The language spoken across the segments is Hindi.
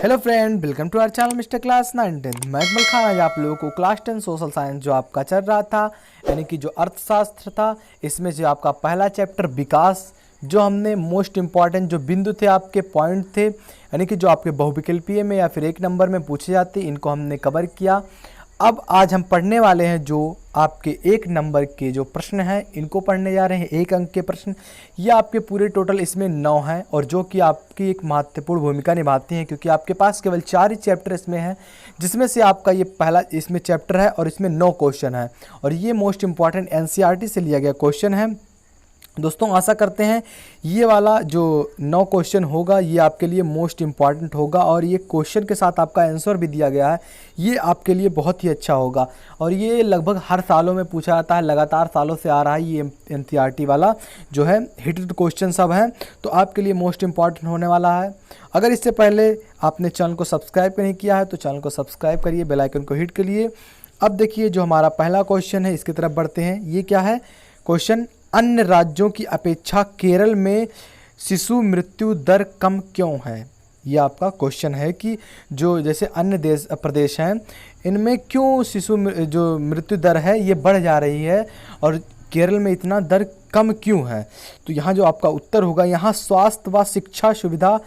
Hello friend, welcome to our channel mister class 9 मैं अकमल खान। आज आप लोगों को क्लास 10 सोशल साइंस जो आपका चल रहा था, यानी कि जो अर्थशास्त्र था, इसमें जो आपका पहला चैप्टर विकास, जो हमने मोस्ट इम्पॉर्टेंट जो बिंदु थे, आपके पॉइंट थे, यानी कि जो आपके बहुविकल्पीय में या फिर एक नंबर में पूछे जाते, इनको हमने कवर किया। अब आज हम पढ़ने वाले हैं जो आपके एक नंबर के जो प्रश्न हैं, इनको पढ़ने जा रहे हैं। एक अंक के प्रश्न, ये आपके पूरे टोटल इसमें 9 हैं और जो कि आपकी एक महत्वपूर्ण भूमिका निभाती हैं, क्योंकि आपके पास केवल 4 ही चैप्टर इसमें हैं, जिसमें से आपका ये पहला इसमें चैप्टर है और इसमें 9 क्वेश्चन है और ये मोस्ट इंपॉर्टेंट एनसीईआरटी से लिया गया क्वेश्चन है। दोस्तों आशा करते हैं ये वाला जो 9 क्वेश्चन होगा ये आपके लिए मोस्ट इम्पॉर्टेंट होगा और ये क्वेश्चन के साथ आपका आंसर भी दिया गया है, ये आपके लिए बहुत ही अच्छा होगा। और ये लगभग हर सालों में पूछा जाता है, लगातार सालों से आ रहा है ये एनसीईआरटी वाला जो है, हिटेड क्वेश्चन सब हैं, तो आपके लिए मोस्ट इम्पॉर्टेंट होने वाला है। अगर इससे पहले आपने चैनल को सब्सक्राइब नहीं किया है तो चैनल को सब्सक्राइब करिए, बेल आइकन को हिट करिए। अब देखिए जो हमारा पहला क्वेश्चन है, इसकी तरफ बढ़ते हैं। ये क्या है क्वेश्चन, अन्य राज्यों की अपेक्षा केरल में शिशु मृत्यु दर कम क्यों है? ये आपका क्वेश्चन है कि जो जैसे अन्य प्रदेश हैं, इनमें क्यों शिशु जो मृत्यु दर है ये बढ़ जा रही है और केरल में इतना दर कम क्यों है? तो यहाँ जो आपका उत्तर होगा, यहाँ स्वास्थ्य व शिक्षा सुविधा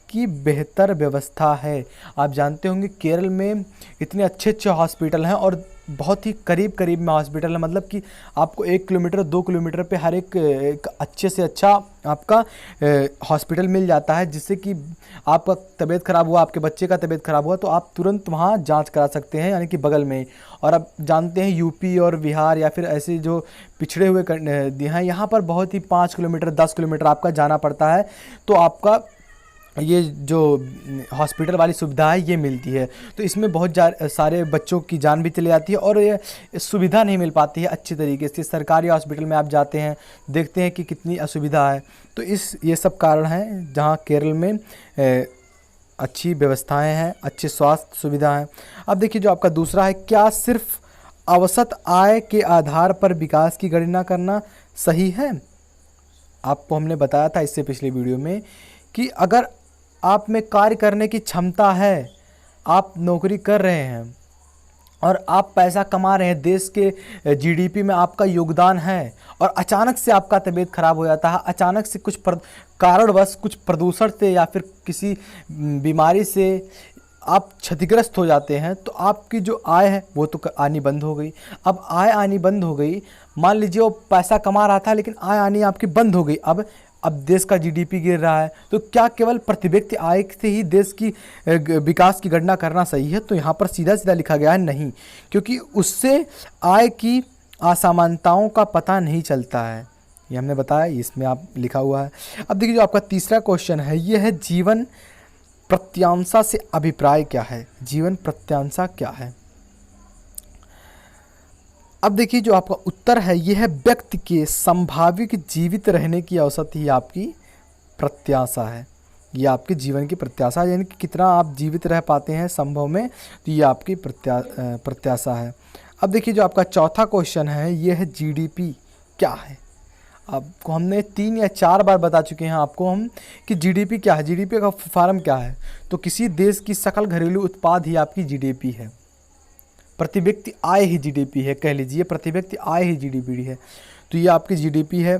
की बेहतर व्यवस्था है। आप जानते होंगे केरल में इतने अच्छे अच्छे हॉस्पिटल हैं और बहुत ही करीब करीब में हॉस्पिटल है, मतलब कि आपको 1 किलोमीटर 2 किलोमीटर पे हर एक अच्छे से अच्छा आपका हॉस्पिटल मिल जाता है, जिससे कि आपका तबीयत ख़राब हुआ, आपके बच्चे का तबीयत ख़राब हुआ तो आप तुरंत वहाँ जांच करा सकते हैं, यानी कि बगल में ही। और आप जानते हैं यूपी और बिहार या फिर ऐसे जो पिछड़े हुए हैं, यहाँ पर बहुत ही 5 किलोमीटर 10 किलोमीटर आपका जाना पड़ता है, तो आपका ये जो हॉस्पिटल वाली सुविधा है ये मिलती है। तो इसमें बहुत सारे बच्चों की जान भी चली जाती है और ये सुविधा नहीं मिल पाती है अच्छी तरीके से। सरकारी हॉस्पिटल में आप जाते हैं, देखते हैं कि कितनी असुविधा है। तो ये सब कारण हैं जहाँ केरल में अच्छी व्यवस्थाएं हैं, अच्छी स्वास्थ्य सुविधा हैं। अब देखिए जो आपका दूसरा है, क्या सिर्फ औसत आय के आधार पर विकास की गणना करना सही है? आपको हमने बताया था इससे पिछले वीडियो में कि अगर आप में कार्य करने की क्षमता है, आप नौकरी कर रहे हैं और आप पैसा कमा रहे हैं, देश के जीडीपी में आपका योगदान है और अचानक से आपका तबीयत खराब हो जाता है, अचानक से कुछ कारणवश, कुछ प्रदूषण से या फिर किसी बीमारी से आप क्षतिग्रस्त हो जाते हैं, तो आपकी जो आय है वो तो आनी बंद हो गई। अब आय आनी बंद हो गई, मान लीजिए वो पैसा कमा रहा था लेकिन आय आनी आपकी बंद हो गई। अब देश का जीडीपी गिर रहा है, तो क्या केवल प्रति व्यक्ति आय से ही देश की विकास की गणना करना सही है? तो यहाँ पर सीधा सीधा लिखा गया है नहीं, क्योंकि उससे आय की असमानताओं का पता नहीं चलता है, ये हमने बताया, इसमें आप लिखा हुआ है। अब देखिए जो आपका तीसरा क्वेश्चन है, ये है जीवन प्रत्यांशा से अभिप्राय क्या है? जीवन प्रत्यांशा क्या है? अब देखिए जो आपका उत्तर है ये है, व्यक्ति के संभावित जीवित रहने की औसत ही आपकी प्रत्याशा है। ये आपके जीवन की प्रत्याशा है, यानी कि कितना आप जीवित रह पाते हैं संभव में, तो ये आपकी प्रत्याशा है। अब देखिए जो आपका चौथा क्वेश्चन है, ये है जीडीपी क्या है? आपको हमने 3 या 4 बार बता चुके हैं आपको हम कि जीडीपी क्या है, जीडीपी का फॉर्म क्या है। तो किसी देश की सकल घरेलू उत्पाद ही आपकी जीडीपी है, प्रति व्यक्ति आय ही जीडीपी है, कह लीजिए प्रति व्यक्ति आय ही जीडीपी है। तो ये आपकी जीडीपी है।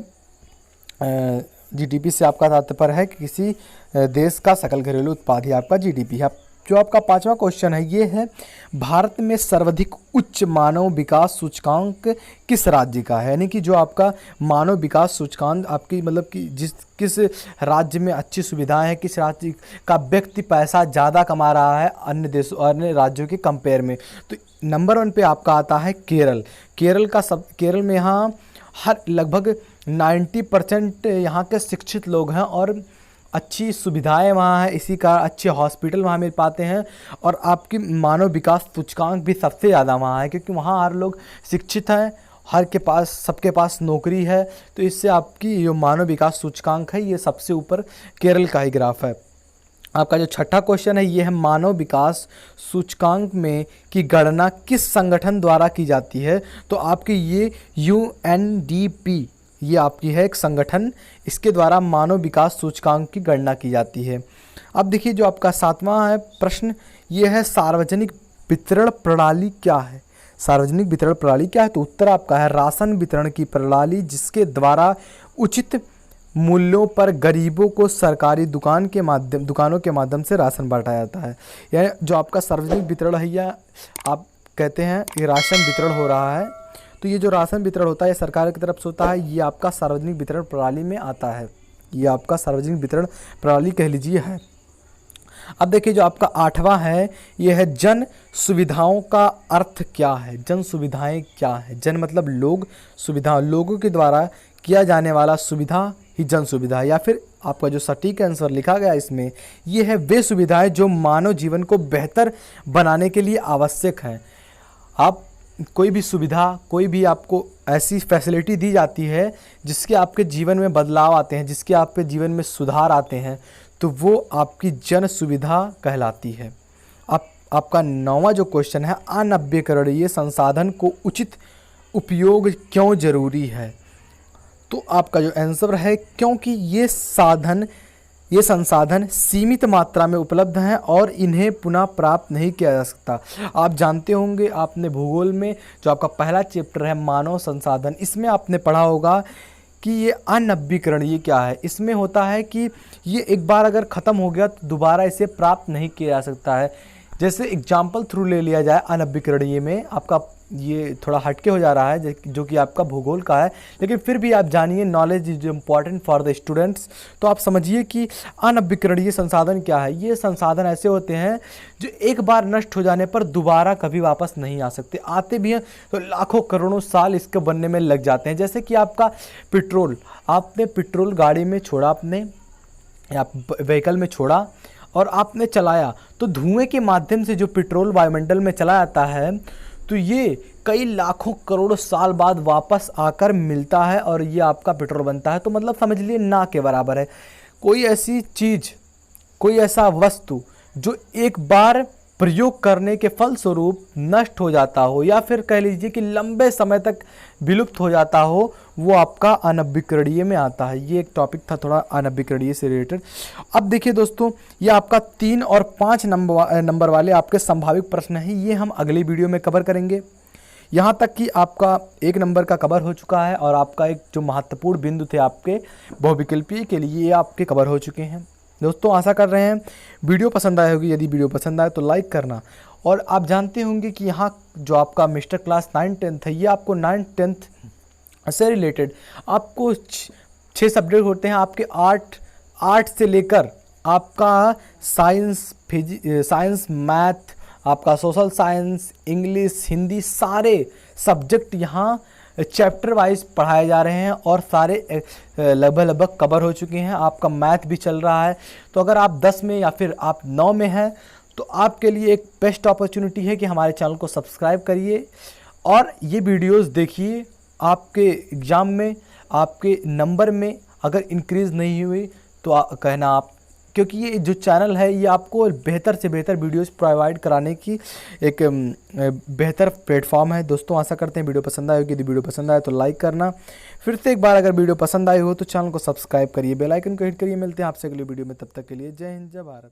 जीडीपी से आपका तात्पर्य है कि किसी देश का सकल घरेलू उत्पाद ही आपका जीडीपी है। जो आपका पांचवा क्वेश्चन है, ये है, भारत में सर्वाधिक उच्च मानव विकास सूचकांक किस राज्य का है? यानी कि जो आपका मानव विकास सूचकांक आपकी, मतलब कि किस राज्य में अच्छी सुविधाएं हैं, किस राज्य का व्यक्ति पैसा ज़्यादा कमा रहा है अन्य राज्यों के कंपेयर में, तो नंबर 1 पे आपका आता है केरल। केरल में यहाँ हर लगभग 90% यहाँ के शिक्षित लोग हैं और अच्छी सुविधाएं वहाँ हैं, इसी का अच्छे हॉस्पिटल वहाँ मिल पाते हैं और आपकी मानव विकास सूचकांक भी सबसे ज़्यादा वहाँ है, क्योंकि वहाँ हर लोग शिक्षित हैं, सबके पास नौकरी है, तो इससे आपकी जो मानव विकास सूचकांक है ये सबसे ऊपर केरल का ही ग्राफ है। आपका जो छठा क्वेश्चन है, ये है, मानव विकास सूचकांक में की गणना किस संगठन द्वारा की जाती है? तो आपकी ये UNDP ये आपकी है एक संगठन, इसके द्वारा मानव विकास सूचकांक की गणना की जाती है। अब देखिए जो आपका 7वां है प्रश्न, ये है सार्वजनिक वितरण प्रणाली क्या है। सार्वजनिक वितरण प्रणाली क्या है, तो उत्तर आपका है राशन वितरण की प्रणाली, जिसके द्वारा उचित मूल्यों पर गरीबों को सरकारी दुकानों के माध्यम से राशन बांटा जाता है। यह जो आपका सार्वजनिक वितरण है, या आप कहते हैं ये राशन वितरण हो रहा है, तो ये जो राशन वितरण होता है ये सरकार की तरफ से होता है, ये आपका सार्वजनिक वितरण प्रणाली में आता है। ये आपका सार्वजनिक वितरण प्रणाली कह लीजिए है। अब देखिए जो आपका 8वां है, ये है जन सुविधाओं का अर्थ क्या है। जन सुविधाएं क्या है, जन मतलब लोग, सुविधा लोगों के द्वारा किया जाने वाला सुविधा ही जन सुविधा, या फिर आपका जो सटीक आंसर लिखा गया इसमें, ये है वे सुविधाएं जो मानव जीवन को बेहतर बनाने के लिए आवश्यक हैं। आप कोई भी सुविधा, कोई भी आपको ऐसी फैसिलिटी दी जाती है जिसके आपके जीवन में बदलाव आते हैं, जिसके आपके जीवन में सुधार आते हैं, तो वो आपकी जन सुविधा कहलाती है। आपका 9वां जो क्वेश्चन है, अनव्यकरणीय संसाधन को उचित उपयोग क्यों जरूरी है। तो आपका जो आंसर है, क्योंकि ये संसाधन सीमित मात्रा में उपलब्ध हैं और इन्हें पुनः प्राप्त नहीं किया जा सकता। आप जानते होंगे, आपने भूगोल में जो आपका पहला चैप्टर है मानव संसाधन, इसमें आपने पढ़ा होगा कि ये अनव्यकरणीय क्या है। इसमें होता है कि ये एक बार अगर ख़त्म हो गया तो दोबारा इसे प्राप्त नहीं किया जा सकता है। जैसे एग्जाम्पल थ्रू ले लिया जाए, अनव्यकरणीय में आपका ये थोड़ा हटके हो जा रहा है जो कि आपका भूगोल का है, लेकिन फिर भी आप जानिए, knowledge is important for the students. तो आप समझिए कि अनव्यकरणीय संसाधन क्या है। ये संसाधन ऐसे होते हैं जो एक बार नष्ट हो जाने पर दोबारा कभी वापस नहीं आ सकते। आते भी हैं तो लाखों करोड़ों साल इसके बनने में लग जाते हैं। जैसे कि आपका पेट्रोल, आपने पेट्रोल गाड़ी में छोड़ा, आपने या व्हीकल में छोड़ा और आपने चलाया, तो धुएं के माध्यम से जो पेट्रोल वायुमंडल में चला जाता है, तो ये कई लाखों करोड़ साल बाद वापस आकर मिलता है और ये आपका पेट्रोल बनता है। तो मतलब समझ लिए ना के बराबर है। कोई ऐसी चीज़, कोई ऐसा वस्तु जो एक बार प्रयोग करने के फलस्वरूप नष्ट हो जाता हो, या फिर कह लीजिए कि लंबे समय तक विलुप्त हो जाता हो, वो आपका अनव्यकरणीय में आता है। ये एक टॉपिक था थोड़ा अनव्यकरणीय से रिलेटेड। अब देखिए दोस्तों, ये आपका 3 और 5 नंबर वाले आपके संभावित प्रश्न हैं, ये हम अगली वीडियो में कवर करेंगे। यहाँ तक कि आपका 1 नंबर का कवर हो चुका है और आपका एक जो महत्वपूर्ण बिंदु थे आपके बहुविकल्पीय के लिए, ये आपके कवर हो चुके हैं। दोस्तों आशा कर रहे हैं वीडियो पसंद आई होगी। यदि वीडियो पसंद आए तो लाइक करना। और आप जानते होंगे कि यहाँ जो आपका मिस्टर क्लास 9-10 है, ये आपको 9-10 से रिलेटेड आपको 6 सब्जेक्ट होते हैं आपके। आर्ट से लेकर आपका साइंस, मैथ, आपका सोशल साइंस, इंग्लिश, हिंदी, सारे सब्जेक्ट यहाँ चैप्टर वाइज पढ़ाए जा रहे हैं और सारे लगभग कवर हो चुके हैं। आपका मैथ भी चल रहा है। तो अगर आप 10 में या फिर आप 9 में हैं, तो आपके लिए एक बेस्ट अपॉर्चुनिटी है कि हमारे चैनल को सब्सक्राइब करिए और ये वीडियोस देखिए। आपके एग्ज़ाम में, आपके नंबर में अगर इंक्रीज़ नहीं हुई तो कहना आप, क्योंकि ये जो चैनल है ये आपको बेहतर से बेहतर वीडियोस प्रोवाइड कराने की एक बेहतर प्लेटफॉर्म है। दोस्तों आशा करते हैं वीडियो पसंद आए होगी। यदि वीडियो पसंद आए तो लाइक करना। फिर से एक बार अगर वीडियो पसंद आई हो तो चैनल को सब्सक्राइब करिए, बेल आइकन को हिट करिए। मिलते हैं आपसे अगली वीडियो में, तब तक के लिए जय हिंद, जय भारत।